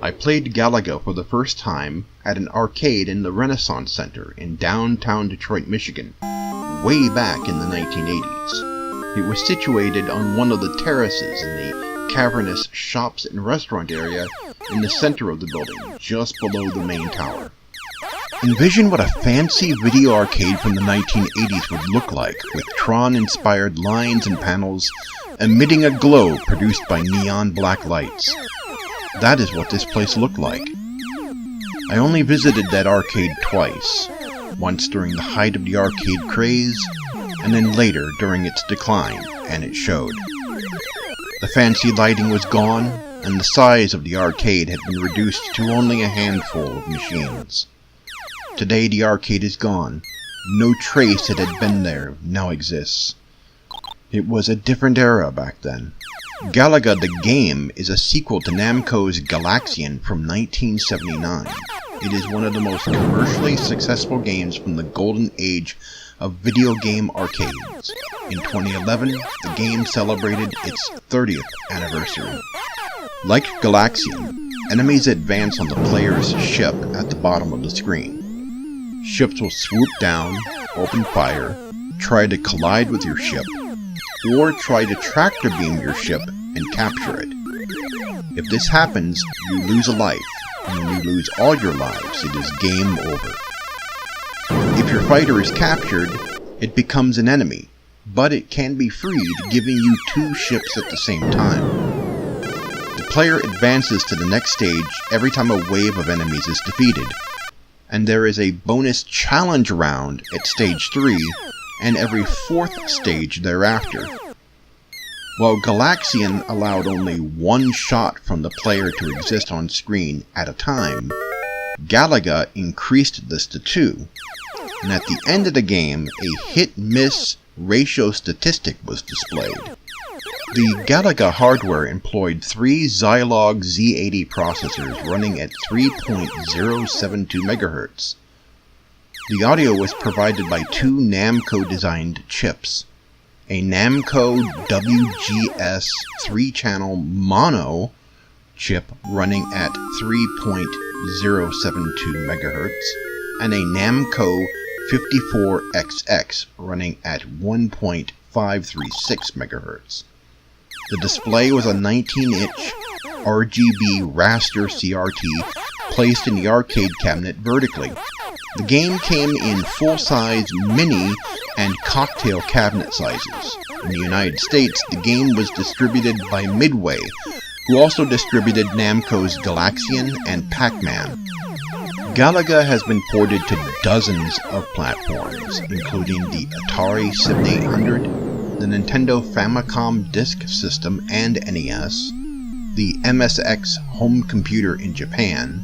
I played Galaga for the first time at an arcade in the Renaissance Center in downtown Detroit, Michigan, way back in the 1980s. It was situated on one of the terraces in the cavernous shops and restaurant area in the center of the building, just below the main tower. Envision what a fancy video arcade from the 1980s would look like, with Tron-inspired lines and panels emitting a glow produced by neon black lights. That is what this place looked like. I only visited that arcade twice, once during the height of the arcade craze, and then later during its decline, and it showed. The fancy lighting was gone, and the size of the arcade had been reduced to only a handful of machines. Today the arcade is gone. No trace it had been there now exists. It was a different era back then. Galaga the game is a sequel to Namco's Galaxian from 1979. It is one of the most commercially successful games from the golden age of video game arcades. In 2011, the game celebrated its 30th anniversary. Like Galaxian, enemies advance on the player's ship at the bottom of the screen. Ships will swoop down, open fire, try to collide with your ship, or try to tractor beam your ship and capture it. If this happens, you lose a life, and when you lose all your lives, it is game over. If your fighter is captured, it becomes an enemy, but it can be freed, giving you two ships at the same time. The player advances to the next stage every time a wave of enemies is defeated, and there is a bonus challenge round at stage 3 and every 4th stage thereafter. While Galaxian allowed only one shot from the player to exist on screen at a time, Galaga increased this to 2, and at the end of the game a hit-miss ratio statistic was displayed. The Galaga hardware employed 3 Zilog Z80 processors running at 3.072 MHz. The audio was provided by 2 Namco-designed chips, a Namco WGS 3-channel mono chip running at 3.072 MHz, and a Namco 54XX running at 1.536 MHz. The display was a 19-inch RGB raster CRT placed in the arcade cabinet vertically. The game came in full-size mini and cocktail cabinet sizes. In the United States, the game was distributed by Midway, who also distributed Namco's Galaxian and Pac-Man. Galaga has been ported to dozens of platforms, including the Atari 7800, the Nintendo Famicom Disk System and NES, the MSX home computer in Japan,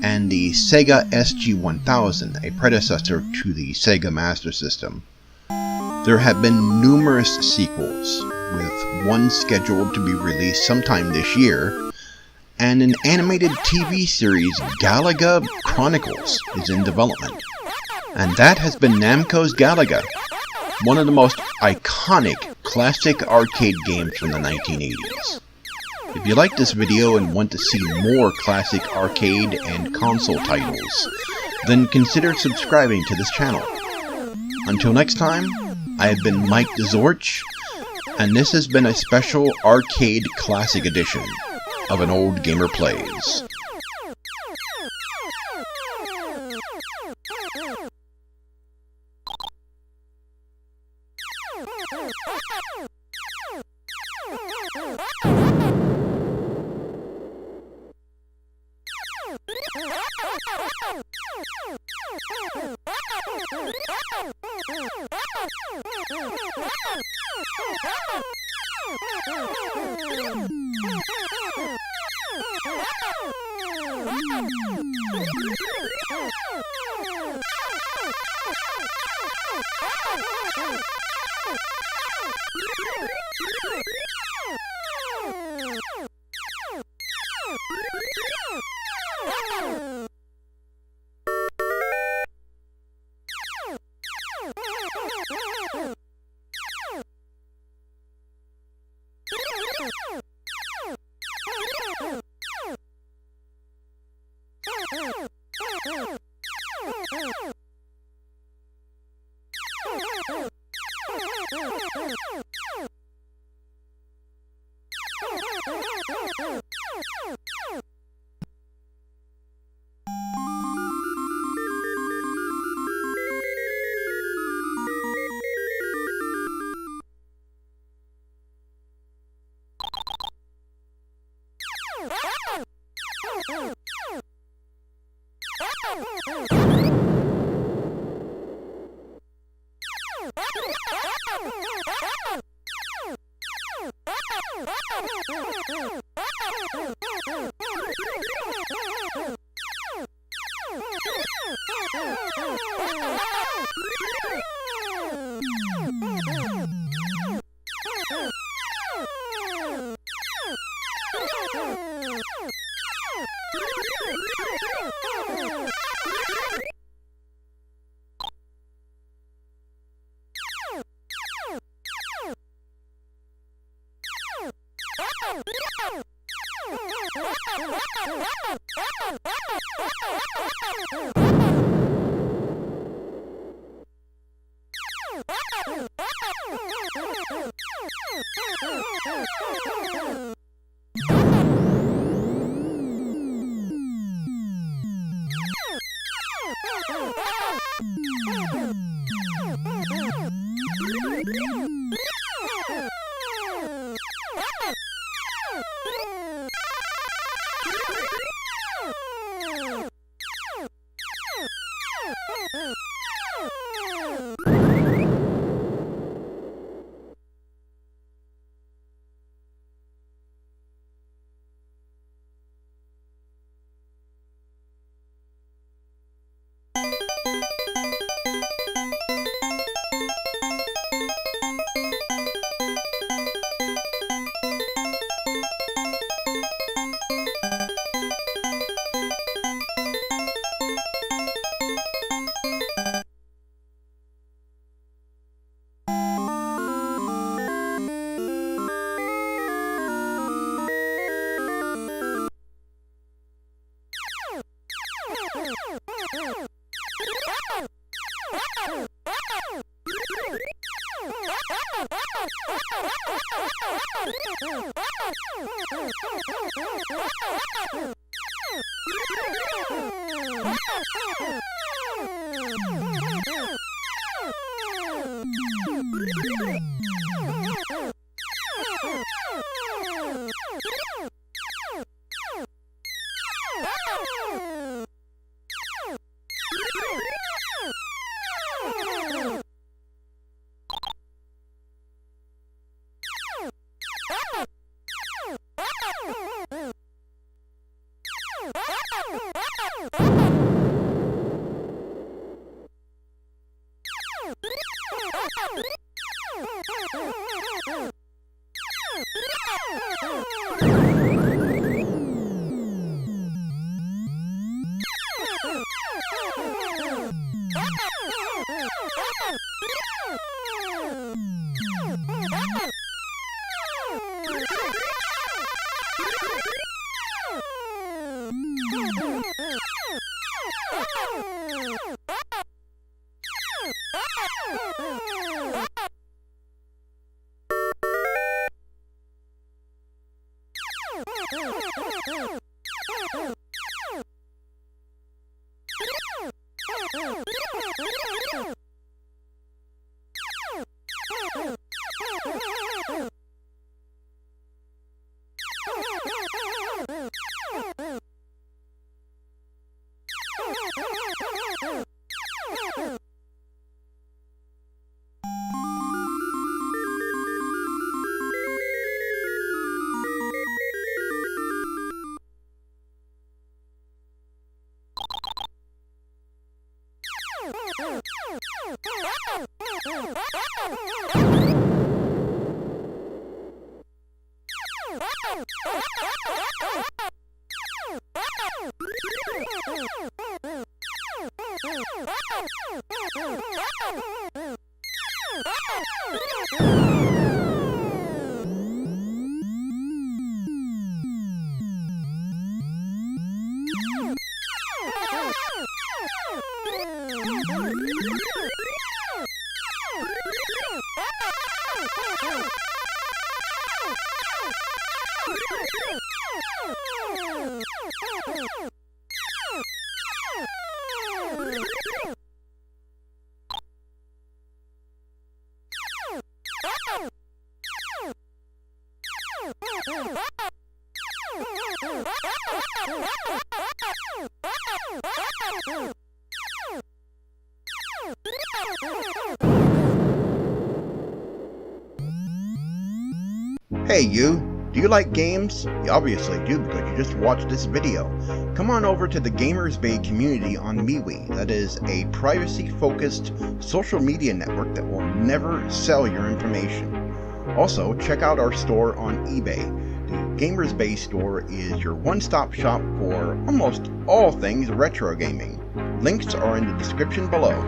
and the Sega SG-1000, a predecessor to the Sega Master System. There have been numerous sequels, with one scheduled to be released sometime this year, and an animated TV series, Galaga Chronicles, is in development. And that has been Namco's Galaga, one of the most iconic classic arcade games from the 1980s. If you like this video and want to see more classic arcade and console titles, then consider subscribing to this channel. Until next time, I have been Mike TheZorch, and this has been a special arcade classic edition of An Old Gamer Plays. Hey you! Do you like games? You obviously do because you just watched this video. Come on over to the Gamers Bay community on MeWe. That is a privacy-focused social media network that will never sell your information. Also, check out our store on eBay. The Gamers Bay store is your one-stop shop for almost all things retro gaming. Links are in the description below.